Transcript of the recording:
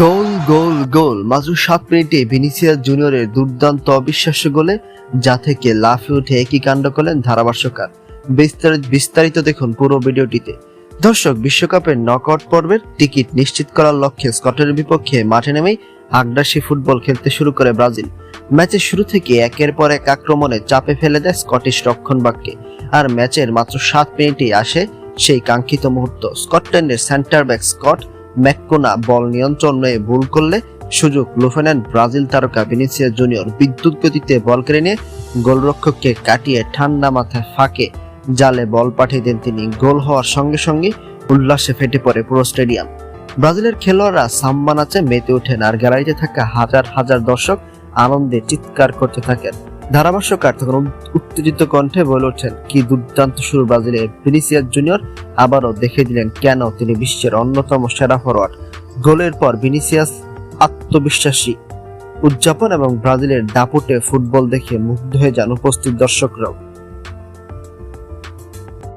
গোল গোল গোল মাত্র 7 মিনিটে ভিনিসিয়াস জুনিয়রের দুর্দান্ত অবিশ্বাস্য গোলে যা থেকে লাফে উঠে একই কাণ্ড করলেন ধারাভাষ্যকার। বিস্তারিত দেখুন পুরো ভিডিওটিতে। দর্শক, বিশ্বকাপের নকআউট পর্বের টিকিট নিশ্চিত করার লক্ষ্যে স্কটের বিপক্ষে মাঠে নেমেই আগ্রাসী ফুটবল খেলতে শুরু করে ব্রাজিল। ম্যাচের শুরু থেকে একের পর এক আক্রমণে চাপে ফেলে দেয় স্কটিশ রক্ষণভাগকে। আর ম্যাচের মাত্র 7 মিনিটেই আসে সেই কাঙ্ক্ষিত মুহূর্ত। স্কটল্যান্ডের সেন্টার ব্যাক স্কট ম্যাককোনা বল নিয়ন্ত্রণে ভুল করলে সুযোগ লুফে নেন ব্রাজিল তারকা ভিনিসিয়াস জুনিয়র। বিদ্যুৎ গতিতে বল কেড়ে নিয়ে গোলরক্ষককে কাটিয়ে ঠান্ডা মাথায় ফাঁকে জালে বল পাঠিয়ে দেন তিনি। গোল হওয়ার সঙ্গে সঙ্গে উল্লাসে ফেটে পড়ে পুরো স্টেডিয়াম। ব্রাজিলের খেলোয়াড়রা সাম্বা নাচে মেতে ওঠেন আর গ্যালারিতে থাকা হাজার হাজার দর্শক আনন্দে চিৎকার করতে থাকেন। ধারাভাষ্যকার তখন উত্তেজিত কণ্ঠে বলে ওঠেন, কি দুর্দান্ত শুরু ব্রাজিলের। ভিনিসিয়াস জুনিয়র আবারও দেখে দিলেন কেন তিনি বিশ্বের অন্যতম সেরা ফরোয়ার্ড। গোলের পর ভিনিসিয়াস আত্মবিশ্বাসী উদযাপন এবং ব্রাজিলের দাপুটে ফুটবল দেখে মুগ্ধ হয়ে যান উপস্থিত দর্শকরাও।